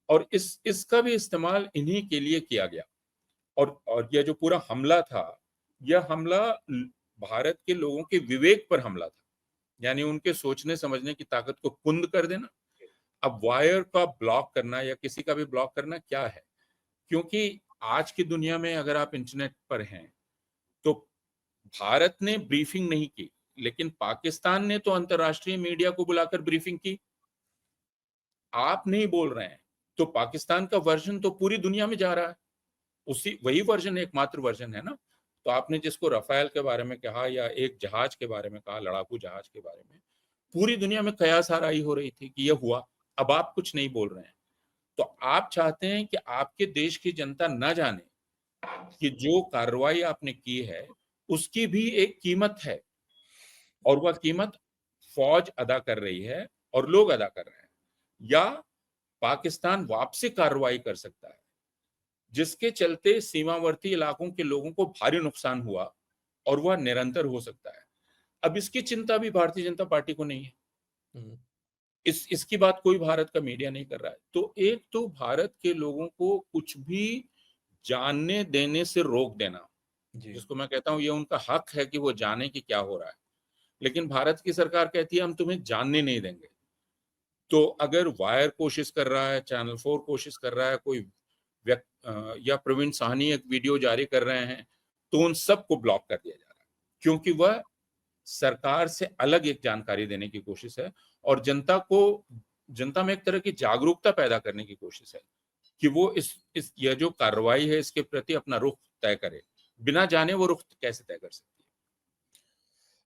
और इसका भी इस्तेमाल इन्हीं के लिए किया गया। और यह जो पूरा हमला था, यह हमला भारत के लोगों के विवेक पर हमला था, यानी उनके सोचने समझने की ताकत को कुंद कर देना। अब वायर का ब्लॉक करना या किसी का भी ब्लॉक करना क्या है? क्योंकि आज की दुनिया में अगर आप इंटरनेट पर हैं, तो भारत ने ब्रीफिंग नहीं की, लेकिन पाकिस्तान ने तो अंतरराष्ट्रीय मीडिया को बुलाकर ब्रीफिंग की। आप नहीं बोल रहे हैं, तो पाकिस्तान का वर्जन तो पूरी दुनिया में जा रहा है। उसी वही वर्जन एकमात्र वर्जन है ना। तो आपने जिसको राफेल के बारे में कहा या एक जहाज के बारे में कहा, लड़ाकू जहाज के बारे में, पूरी दुनिया में कयास आराई हो रही थी कि ये हुआ, अब आप कुछ नहीं बोल रहे हैं। तो आप चाहते हैं कि आपके देश की जनता ना जाने कि जो कार्रवाई आपने की है, उसकी भी एक कीमत है और वह कीमत फौज अदा कर रही है और लोग अदा कर रहे हैं। या पाकिस्तान वापसी कार्रवाई कर सकता है, जिसके चलते सीमावर्ती इलाकों के लोगों को भारी नुकसान हुआ और वह निरंतर हो सकता है। अब इसकी चिंता भी भारतीय जनता पार्टी को नहीं है। हम्म, इसकी बात कोई भारत का मीडिया नहीं कर रहा है। तो एक तो भारत के लोगों को कुछ भी जानने देने से रोक देना, जी। जिसको मैं कहता हूं ये उनका हक है कि वो जाने कि क्या हो रहा है, लेकिन भारत की सरकार कहती है हम तुम्हें जानने नहीं देंगे। तो अगर वायर कोशिश कर रहा है, चैनल 4 कोशिश कर रहा है, कोई या प्रवीण साहनी एक वीडियो जारी कर रहे हैं, तो उन सबको ब्लॉक कर दिया जा रहा है, क्योंकि वह सरकार से अलग एक जानकारी देने की कोशिश है और जनता में एक तरह की जागरूकता पैदा करने की कोशिश है कि वो इस यह जो कार्रवाई है इसके प्रति अपना रुख तय करे। बिना जाने वो रुख कैसे तय कर सकती है?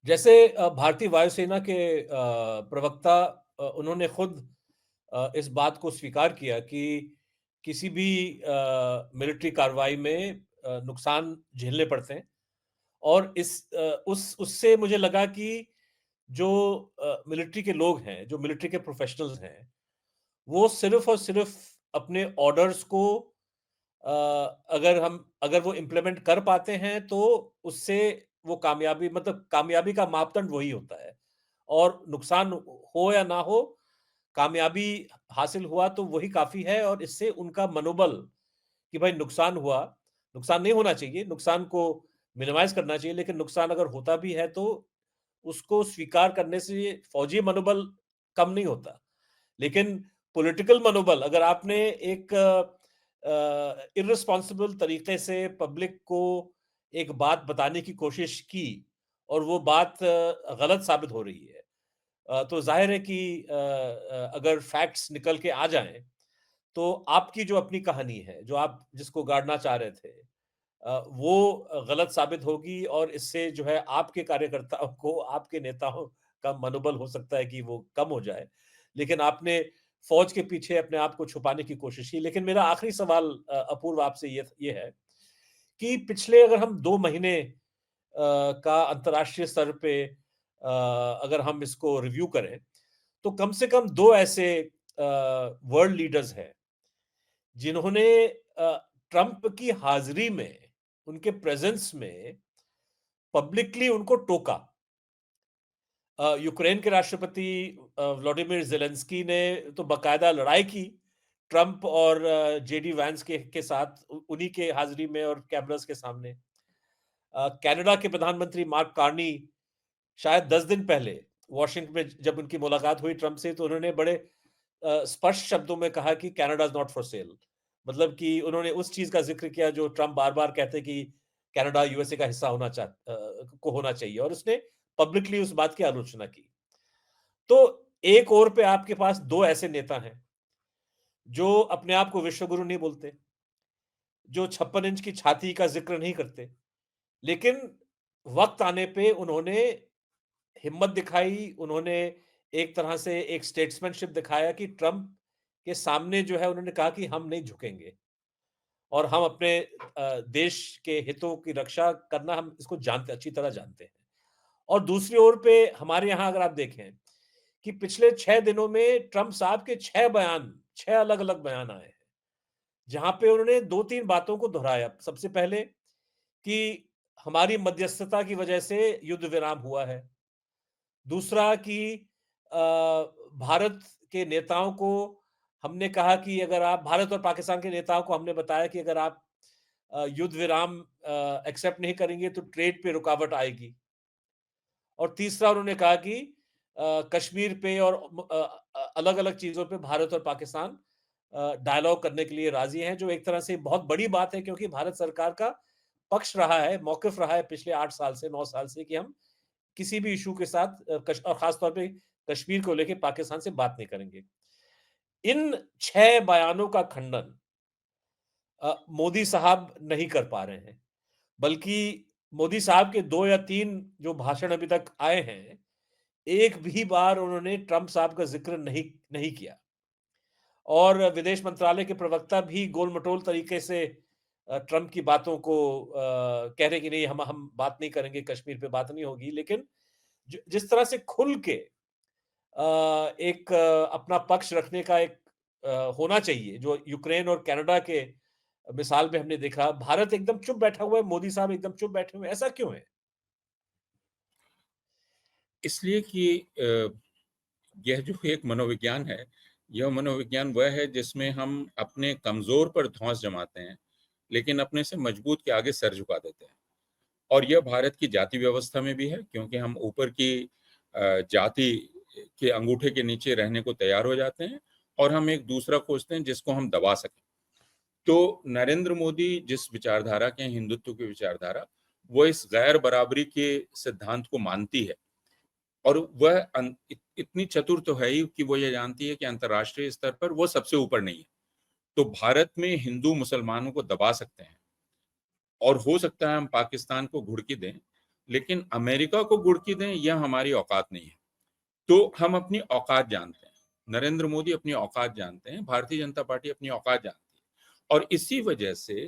जैसे भारतीय वायुसेना के प्रवक्ता उन्होंने खुद इस बात को स्वीकार किया कि किसी भी मिलिट्री कार्रवाई में नुकसान झेलने पड़ते हैं और उस उससे मुझे लगा कि जो मिलिट्री के लोग हैं, जो मिलिट्री के प्रोफेशनल्स हैं, वो सिर्फ और सिर्फ अपने ऑर्डर्स को अ, अगर वो इम्प्लीमेंट कर पाते हैं तो उससे वो कामयाबी मतलब कामयाबी का मापदंड वही होता है और नुकसान हो या ना हो, कामयाबी हासिल हुआ तो वही काफ़ी है और इससे उनका मनोबल कि भाई नुकसान हुआ, नुकसान नहीं होना चाहिए, नुकसान को मिनिमाइज़ करना चाहिए, लेकिन नुकसान अगर होता भी है तो उसको स्वीकार करने से फौजी मनोबल कम नहीं होता। लेकिन पॉलिटिकल मनोबल अगर आपने एक इर्रेस्पॉन्सिबल तरीके से पब्लिक को एक बात बताने की कोशिश की और वो बात गलत साबित हो रही है, तो ज़ाहिर है कि अगर फैक्ट्स निकल के आ जाएँ, तो आपकी जो अपनी कहानी है, जो आप जिसको गाड़ना चाह रहे थे, वो गलत साबित होगी और इससे जो है आपके कार्यकर्ताओं को, आपके नेताओं का मनोबल हो सकता है कि वो कम हो जाए। लेकिन आपने फ़ौज के पीछे अपने आप को छुपाने की कोशिश की। लेकिन मेरा आखिरी सवाल अपूर्व आपसे ये है कि पिछले अगर हम 2 महीने का अंतर्राष्ट्रीय स्तर पे अगर हम इसको रिव्यू करें, तो कम से कम 2 ऐसे वर्ल्ड लीडर्स हैं, जिन्होंने ट्रंप की हाज़िरी में, उनके प्रेज़ेंस में पब्लिकली उनको टोका। यूक्रेन के राष्ट्रपति व्लादिमीर ज़ेलेंस्की ने तो बाकायदा लड़ाई की ट्रंप और जेडी वैंस के साथ उन्हीं के हाज़िरी में और कैमरास के सामने। कनाडा के प्रधानमंत्री मार्क कार्नी शायद 10 दिन पहले वॉशिंगटन में जब उनकी मुलाकात हुई ट्रंप से तो उन्होंने बड़े स्पष्ट शब्दों में कहा कि Canada is not for sale. मतलब कि उन्होंने उस चीज़ का ज़िक्र किया जो ट्रंप बार-बार कहते कि कनाडा यूएसए का हिस्सा होना चाहिए और उसने पब्लिकली उस बात की आलोचना की। तो एक ओर पे आपके पास 2 ऐसे नेता हैं, जो अपने आप को विश्वगुरु नहीं बोलते, जो 56 इंच की छाती का ज़िक्र नहीं करते, लेकिन वक़्त आने पे उन्होंने हिम्मत दिखाई, उन्होंने एक तरह से एक स्टेट्समैनशिप दिखाया कि ट्रंप के सामने जो है उन्होंने कहा कि हम नहीं झुकेंगे और हम अपने देश के हितों की रक्षा करना हम इसको जानते अच्छी तरह जानते हैं। और दूसरी ओर पे हमारे यहाँ अगर आप देखें कि पिछले 6 दिनों में ट्रंप साहब के 6 अलग-अलग बयान आए हैं, जहाँ पे उन्होंने 2-3 बातों को दोहराया। सबसे पहले कि हमारी मध्यस्थता की वजह से युद्ध विराम हुआ है। दूसरा कि अ, भारत के नेताओं को हमने कहा कि अगर आप भारत और पाकिस्तान के नेताओं को हमने बताया कि अगर आप युद्ध विराम एक्सेप्ट नहीं करेंगे तो ट्रेड पे रुकावट आएगी। और तीसरा उन्होंने कहा कि कश्मीर पे और अलग-अलग चीज़ों पे भारत और पाकिस्तान डायलॉग करने के लिए राज़ी हैं, जो एक तरह से बहुत बड़ी बात है क्योंकि भारत सरकार का पक्ष रहा है, मौक़िफ़ रहा है पिछले 8 साल से, 9 साल से कि हम किसी भी इश्यू के साथ और ख़ास तौर पे कश्मीर को लेके पाकिस्तान से बात नहीं करेंगे। इन 6 बयानों का खंडन मोदी साहब नहीं कर पा रहे हैं, बल्कि मोदी साहब के 2 या 3 जो भाषण अभी तक आए हैं, एक भी बार उन्होंने ट्रंप साहब का ज़िक्र नहीं नहीं किया। और विदेश मंत्रालय के प्रवक्ता भी गोल-मटोल तरीके से ट्रंप की बातों को कह रहे हैं कि नहीं, हम बात नहीं करेंगे, कश्मीर पे बात नहीं होगी। लेकिन जिस तरह से खुल के एक अपना पक्ष रखने का एक होना चाहिए, जो यूक्रेन और कनाडा के मिसाल में हमने देखा, भारत एकदम चुप बैठा हुआ है, मोदी साहब एकदम चुप बैठे हुए हैं, ऐसा क्यों है? इसलिए कि यह जो एक मनोविज्ञान है, यह मनोविज्ञान वह है जिसमें हम अपने कमज़ोर पर धौंस जमाते हैं, लेकिन अपने से मजबूत के आगे सर झुका देते हैं। और यह भारत की जाति व्यवस्था में भी है, क्योंकि हम ऊपर की जाति के अंगूठे के नीचे रहने को तैयार हो जाते हैं और हम एक दूसरा खोजते हैं जिसको हम दबा सकें। तो नरेंद्र मोदी जिस विचारधारा के हैं, हिंदुत्व की विचारधारा, वो इस गैर बराबरी के सिद्धांत को मानती है। और वह इतनी चतुर तो है ही कि वो ये जानती है कि अंतर्राष्ट्रीय स्तर पर वो सबसे ऊपर नहीं है। तो भारत में हिंदू मुसलमानों को दबा सकते हैं और हो सकता है हम पाकिस्तान को घुड़की दें, लेकिन अमेरिका को घुड़की दें, यह हमारी औकात नहीं है। तो हम अपनी औकात जानते हैं। नरेंद्र मोदी अपनी औकात जानते हैं, भारतीय जनता पार्टी अपनी औकात जानती है। और इसी वजह से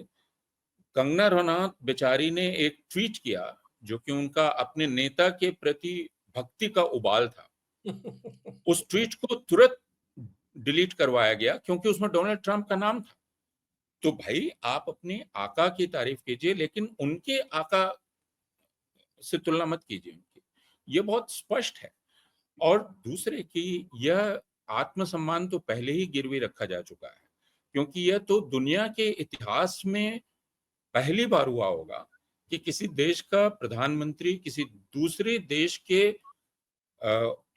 कंगना रनौत बेचारी ने एक ट्वीट किया, जो कि उनका अपने नेता के प्रति भक्ति का उबाल था। उस ट्वीट को तुरंत डिलीट करवाया गया क्योंकि उसमें डोनाल्ड ट्रंप का नाम था। तो भाई, आप अपने आका की तारीफ कीजिए, लेकिन उनके आका से तुलना मत कीजिए उनकी। ये बहुत स्पष्ट है। और दूसरे कि यह आत्मसम्मान तो पहले ही गिरवी रखा जा चुका है, क्योंकि यह तो दुनिया के इतिहास में पहली बार हुआ होगा कि किसी देश का प्रधानमंत्री किसी दूसरे देश के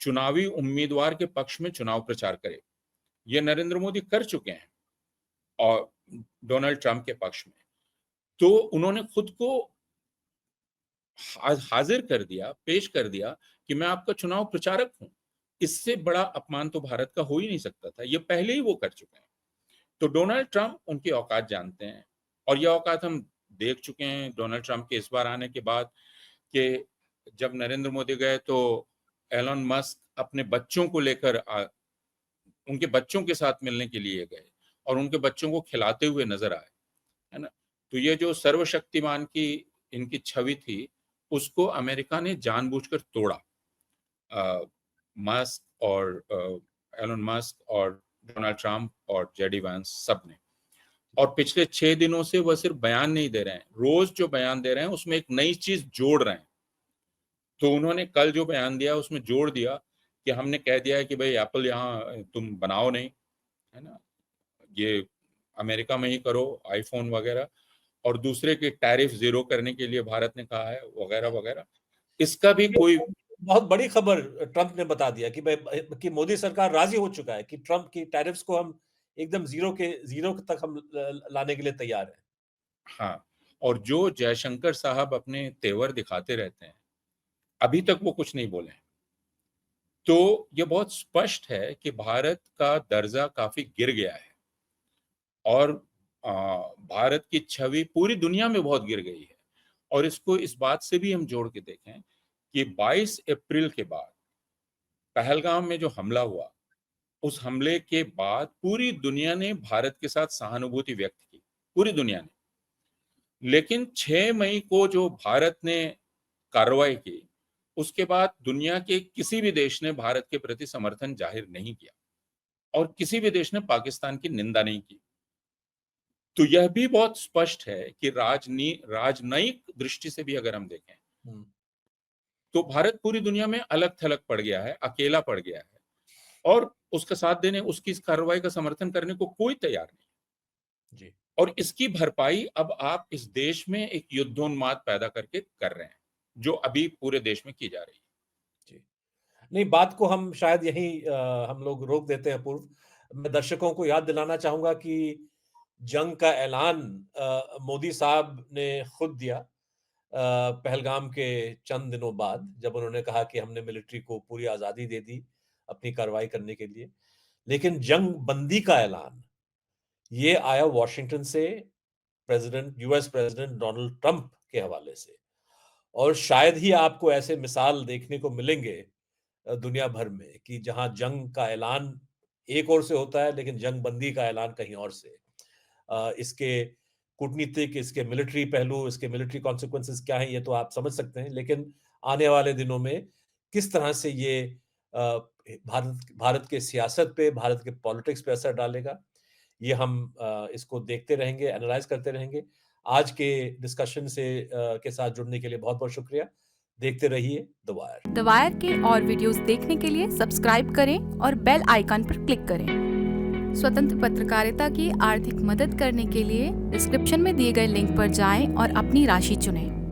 चुनावी उम्मीदवार के पक्ष में चुनाव प्रचार करे। ये नरेंद्र मोदी कर चुके हैं और डोनाल्ड ट्रंप के पक्ष में। तो उन्होंने खुद को हाजिर कर दिया, पेश कर दिया कि मैं आपका चुनाव प्रचारक हूं। इससे बड़ा अपमान तो भारत का हो ही नहीं सकता था। ये पहले ही वो कर चुके हैं। तो डोनाल्ड ट्रंप उनकी औकात जानते हैं और यह औकात हम देख चुके हैं डोनाल्ड ट्रंप के इस बार आने के बाद कि जब नरेंद्र मोदी गए तो एलन मस्क अपने बच्चों को लेकर उनके बच्चों के साथ मिलने के लिए गए और उनके बच्चों को खिलाते हुए नजर आए, है ना। तो ये जो सर्वशक्तिमान की इनकी छवि थी, उसको अमेरिका ने जानबूझकर तोड़ा। मस्क और एलन मस्क और डोनाल्ड ट्रंप और जेडी वांस सब ने। और पिछले 6 दिनों से वह सिर्फ बयान नहीं दे रहे हैं, रोज जो बयान दे रहे हैं उसमें एक नई चीज जोड़ रहे हैं। तो उन्होंने कल जो बयान दिया उसमें जोड़ दिया कि हमने कह दिया है कि भाई एप्पल यहाँ तुम बनाओ नहीं, है ना, ये अमेरिका में ही करो आईफोन वगैरह। और दूसरे के टैरिफ जीरो करने के लिए भारत ने कहा है, वगैरह वगैरह। इसका भी ये कोई बहुत बड़ी खबर ट्रंप ने बता दिया कि मोदी सरकार राजी हो चुका है कि ट्रंप की टैरिफ्स को हम एकदम ज़ीरो तक हम लाने के लिए तैयार हैं। हाँ। और जो जयशंकर साहब अपने तेवर दिखाते रहते हैं, अभी तक वो कुछ नहीं बोले हैं। तो ये बहुत स्पष्ट है कि भारत का दर्जा काफी गिर गया है और भारत की छवि पूरी दुनिया में बहुत गिर गई है। और इसको इस बात से भी हम जोड़ के देखें कि 22 अप्रैल के बाद पहलगाम में जो हमला हुआ, उस हमले के बाद पूरी दुनिया ने भारत के साथ सहानुभूति व्यक्त की, पूरी दुनिया ने। लेकिन 6 मई को जो भारत ने कार्रवाई की, उसके बाद दुनिया के किसी भी देश ने भारत के प्रति समर्थन जाहिर नहीं किया और किसी भी देश ने पाकिस्तान की निंदा नहीं की। तो यह भी बहुत स्पष्ट है कि राजनयिक दृष्टि से भी अगर हम देखें, तो भारत पूरी दुनिया में अलग-थलग पड़ गया है, अकेला पड़ गया है और उसका साथ देने, उसकी इस कार्रवाई का समर्थन करने को कोई तैयार नहीं। जी। और इसकी भरपाई अब आप इस देश में एक युद्धोन्माद पैदा करके कर रहे हैं, जो अभी पूरे देश में की जा रही है। जी। नहीं, बात को हम शायद यहीं हम लोग रोक देते हैं पूर्व। मैं दर्शकों को याद दिलाना चाहूँगा कि जंग का ऐलान मोदी साहब ने खुद दिया पहलगाम के चंद दिनों बाद, जब उन्होंने कहा कि हमने मिलिट्री को पूरी आज़ादी दे दी अपनी कार्रवाई करने के लिए। लेकिन जंग बंदी का ऐलान, ये आया वॉशिंगटन से यूएस प्रेसिडेंट डोनाल्ड ट्रंप के हवाले से। और शायद ही आपको ऐसे मिसाल देखने को मिलेंगे दुनिया भर में कि जहां जंग का ऐलान एक ओर से होता है लेकिन जंग बंदी का ऐलान कहीं और से। इसके कूटनीतिक, इसके मिलिट्री पहलू, इसके मिलिट्री कॉन्सिक्वेंसेस क्या हैं, ये तो आप समझ सकते हैं। लेकिन आने वाले दिनों में किस तरह से ये भारत के सियासत पे, भारत के पॉलिटिक्स पे असर डालेगा, ये हम इसको देखते रहेंगे, एनालाइज करते रहेंगे। आज के डिस्कशन के साथ जुड़ने के लिए बहुत-बहुत शुक्रिया। देखते रहिए द वायर। द वायर के और वीडियोस देखने के लिए सब्सक्राइब करें और बेल आइकन पर क्लिक करें। स्वतंत्र पत्रकारिता की आर्थिक मदद करने के लिए डिस्क्रिप्शन में दिए गए लिंक पर जाएं और अपनी राशि चुनें।